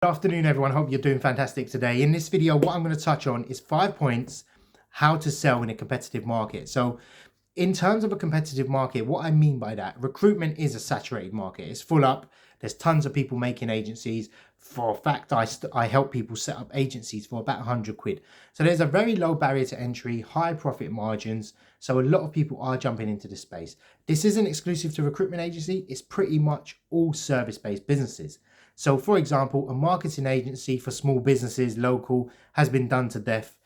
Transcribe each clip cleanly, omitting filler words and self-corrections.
Good afternoon, everyone. Hope you're doing fantastic today. In this video, what I'm going to touch on is 5 points how to sell in a competitive market. So in terms of a competitive market, what I mean by that, recruitment is a saturated market. It's full up. There's tons of people making agencies. For a fact, I help people set up agencies for about 100 quid. So there's a very low barrier to entry, high profit margins. So a lot of people are jumping into this space. This isn't exclusive to recruitment agency. It's pretty much all service-based businesses. So for example, a marketing agency for small businesses, local, has been done to death.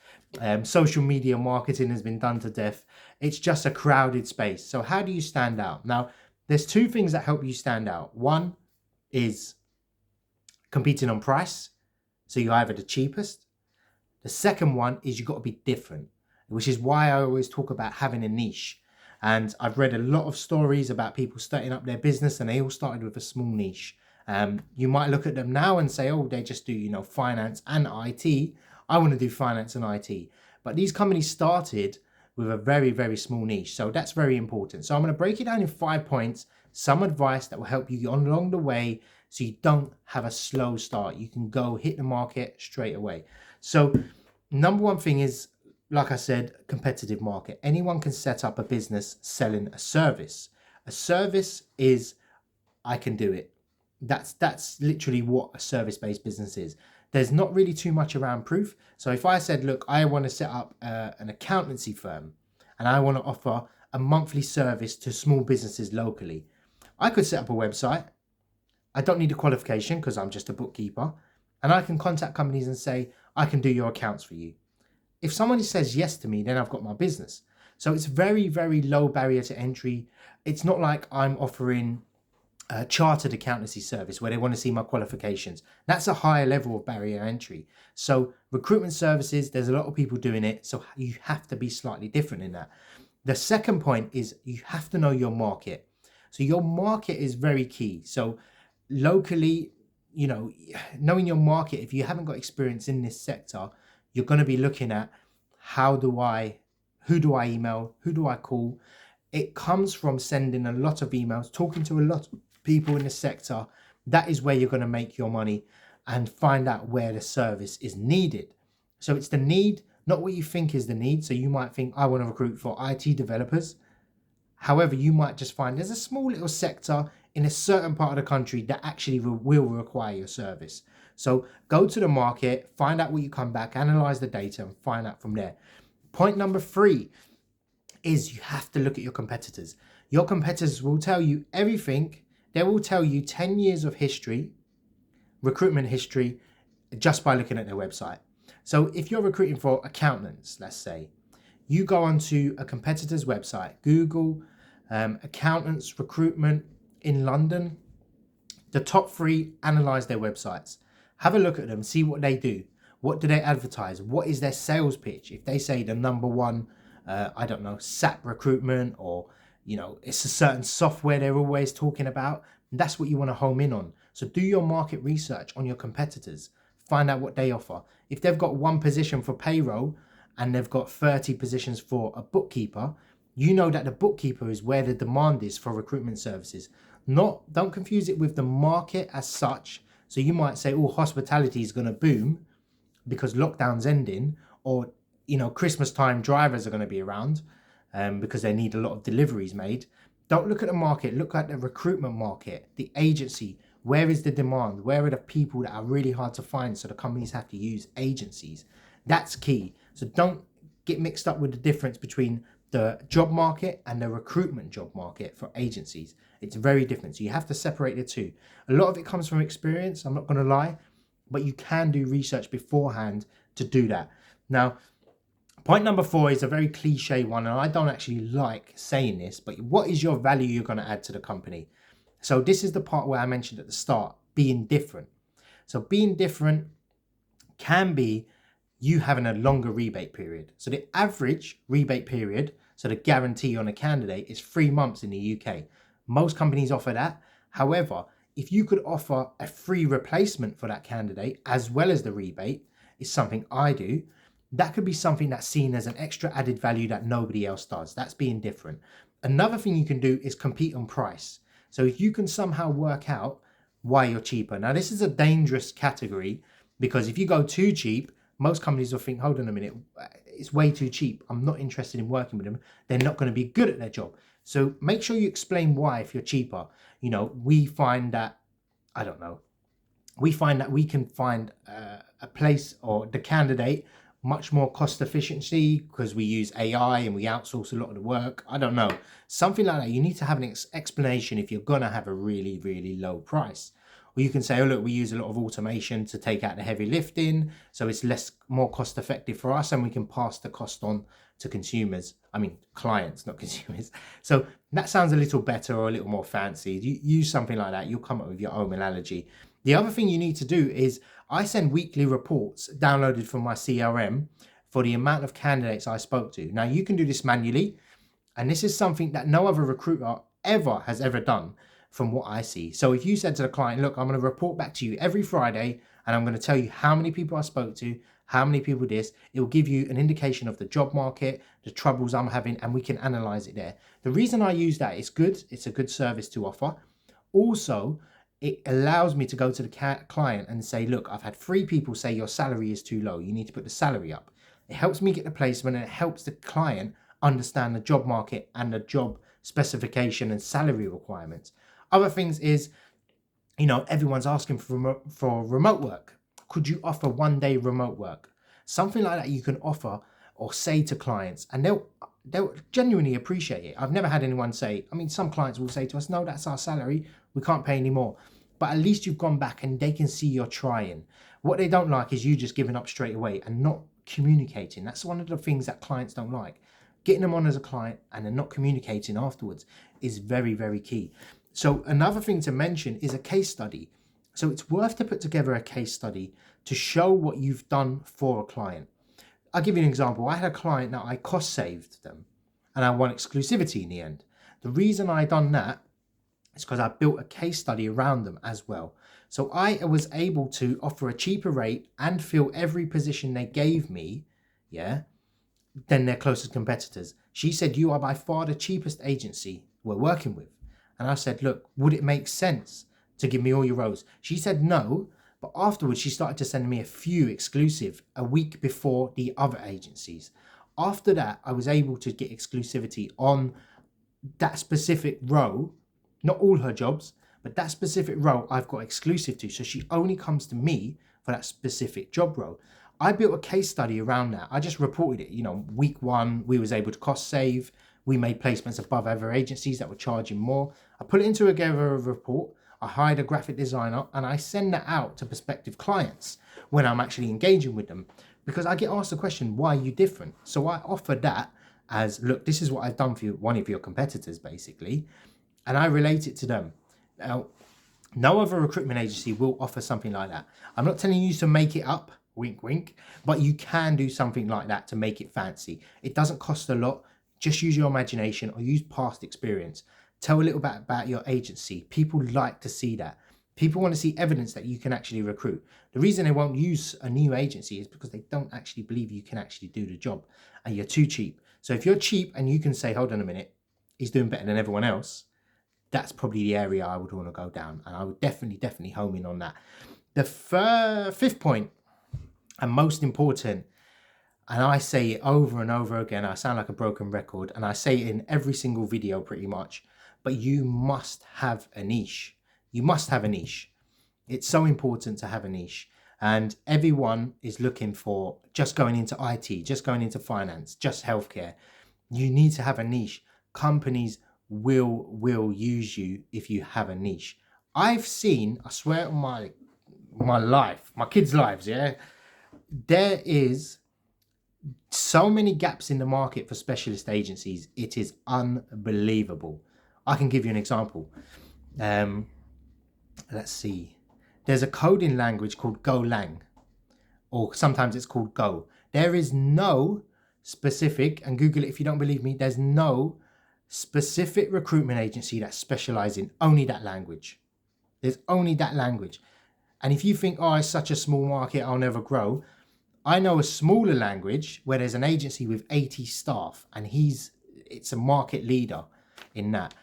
Social media marketing has been done to death. It's just a crowded space. So how do you stand out? Now, there's two things that help you stand out. One is competing on price. So you're either the cheapest. The second one is you've got to be different, which is why I always talk about having a niche. And I've read a lot of stories about people starting up their business and they all started with a small niche. You might look at them now and say, oh, they just do, finance and IT. I want to do finance and IT. But these companies started with a very, very small niche. So that's very important. So I'm going to break it down in 5 points, some advice that will help you on along the way so you don't have a slow start. You can go hit the market straight away. So number one thing is, like I said, competitive market. Anyone can set up a business selling a service. A service is, I can do it. That's literally what a service-based business is. There's not really too much around proof. So if I said, look, I want to set up an accountancy firm and I want to offer a monthly service to small businesses locally, I could set up a website. I don't need a qualification because I'm just a bookkeeper. And I can contact companies and say, I can do your accounts for you. If somebody says yes to me, then I've got my business. So it's very, very low barrier to entry. It's not like I'm offering a chartered accountancy service where they want to see my qualifications. That's a higher level of barrier entry. So recruitment services, there's a lot of people doing it. So you have to be slightly different in that. The second point is you have to know your market. So your market is very key. So locally, knowing your market, if you haven't got experience in this sector, you're going to be looking at who do I email, who do I call? It comes from sending a lot of emails, talking to a lot of people in the sector. That is where you're going to make your money and find out where the service is needed. So it's the need, not what you think is the need. So you might think, I want to recruit for IT developers. However, you might just find there's a small little sector in a certain part of the country that actually will require your service. So go to the market, find out what you come back, analyze the data and find out from there. Point number 3 is you have to look at your competitors. Your competitors will tell you everything. They will tell you 10 years of history, recruitment history, just by looking at their website. So if you're recruiting for accountants, let's say, you go onto a competitor's website, Google, accountants, recruitment in London, the top 3, analyze their websites. Have a look at them, see what they do. What do they advertise? What is their sales pitch? If they say the number one, SAP recruitment, or, it's a certain software they're always talking about, that's what you want to home in on. So do your market research on your competitors. Find out what they offer. If they've got one position for payroll and they've got 30 positions for a bookkeeper, you know that the bookkeeper is where the demand is for recruitment services. Don't confuse it with the market as such. So you might say, oh, hospitality is going to boom because lockdown's ending, or Christmas time drivers are going to be around because they need a lot of deliveries made. Don't look at the market, look at the recruitment market, the agency. Where is the demand? Where are the people that are really hard to find? So the companies have to use agencies. That's key. So don't get mixed up with the difference between the job market and the recruitment job market for agencies. It's very different. So you have to separate the two. A lot of it comes from experience, I'm not going to lie, but you can do research beforehand to do that. Now, point number 4 is a very cliche one, and I don't actually like saying this, but what is your value you're going to add to the company? So this is the part where I mentioned at the start, being different. So being different can be you having a longer rebate period. So the average rebate period, so the guarantee on a candidate, is 3 months in the UK. Most companies offer that. However, if you could offer a free replacement for that candidate as well as the rebate, is something I do. That could be something that's seen as an extra added value that nobody else does. That's being different. Another thing you can do is compete on price. So if you can somehow work out why you're cheaper. Now, this is a dangerous category because if you go too cheap, most companies will think, hold on a minute, it's way too cheap. I'm not interested in working with them. They're not going to be good at their job. So make sure you explain why if you're cheaper. You know, we find that, I don't know, we find that we can find a place or the candidate much more cost efficiency because we use AI and we outsource a lot of the work. I don't know, something like that. You need to have an explanation if you're gonna have a really, really low price. Or you can say, oh look, we use a lot of automation to take out the heavy lifting, so it's more cost effective for us, and we can pass the cost on to consumers. I mean, clients, not consumers. So that sounds a little better or a little more fancy. You use something like that, you'll come up with your own analogy. The other thing you need to do is I send weekly reports downloaded from my CRM for the amount of candidates I spoke to. Now you can do this manually, and this is something that no other recruiter has ever done from what I see. So if you said to the client, look, I'm going to report back to you every Friday and I'm going to tell you how many people I spoke to, how many people this, it will give you an indication of the job market, the troubles I'm having, and we can analyze it there. The reason I use that is good. It's a good service to offer. Also, it allows me to go to the client and say, look, I've had 3 people say your salary is too low. You need to put the salary up. It helps me get the placement, and it helps the client understand the job market and the job specification and salary requirements. Other things is, you know, everyone's asking for remote work. Could you offer 1 day remote work? Something like that you can offer or say to clients, and they'll genuinely appreciate it. I've never had anyone say, I mean, some clients will say to us, no, that's our salary, we can't pay any more. But at least you've gone back and they can see you're trying. What they don't like is you just giving up straight away and not communicating. That's one of the things that clients don't like. Getting them on as a client and then not communicating afterwards is very, very key. So another thing to mention is a case study. So it's worth to put together a case study to show what you've done for a client. I'll give you an example. I had a client that I cost saved them and I won exclusivity in the end. The reason I done that is because I built a case study around them as well. So I was able to offer a cheaper rate and fill every position they gave me, than their closest competitors. She said, you are by far the cheapest agency we're working with. And I said, look, would it make sense to give me all your roles? She said no, but afterwards she started to send me a few exclusive a week before the other agencies. After that, I was able to get exclusivity on that specific row, not all her jobs, but that specific role I've got exclusive to. So she only comes to me for that specific job role. I built a case study around that. I just reported it, you know, week 1, we was able to cost save. We made placements above other agencies that were charging more. I put it into a report. I hired a graphic designer and I send that out to prospective clients when I'm actually engaging with them, because I get asked the question, why are you different? So I offer that as, look, this is what I've done for you, one of your competitors basically, and I relate it to them. Now, no other recruitment agency will offer something like that. I'm not telling you to make it up, wink, wink, but you can do something like that to make it fancy. It doesn't cost a lot. Just use your imagination or use past experience. Tell a little bit about your agency. People like to see that. People want to see evidence that you can actually recruit. The reason they won't use a new agency is because they don't actually believe you can actually do the job and you're too cheap. So if you're cheap and you can say, hold on a minute, he's doing better than everyone else, that's probably the area I would want to go down. And I would definitely home in on that. The 5th point, and most important, and I say it over and over again, I sound like a broken record, and I say it in every single video pretty much, but you must have a niche. You must have a niche. It's so important to have a niche. And everyone is looking for just going into IT, just going into finance, just healthcare. You need to have a niche. Companies will use you if you have a niche. I've seen, I swear on my life, my kids' lives, there is so many gaps in the market for specialist agencies. It is unbelievable. I can give you an example. Let's see. There's a coding language called Golang, or sometimes it's called Go. There is no specific, and Google it if you don't believe me, there's no specific recruitment agency that specializes in only that language. There's only that language. And if you think, oh, it's such a small market, I'll never grow. I know a smaller language where there's an agency with 80 staff and it's a market leader in that.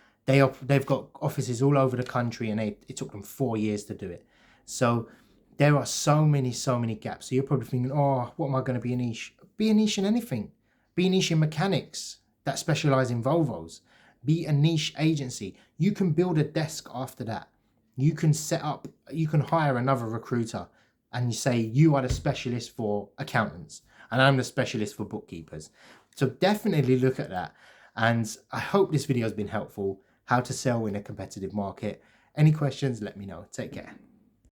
They've got offices all over the country, and it took them 4 years to do it. So there are so many gaps. So you're probably thinking, oh, what am I going to be a niche? Be a niche in anything. Be a niche in mechanics that specialize in Volvos. Be a niche agency. You can build a desk after that. You can hire another recruiter and you say, you are the specialist for accountants and I'm the specialist for bookkeepers. So definitely look at that. And I hope this video has been helpful. How to sell in a competitive market. Any questions, let me know. Take care.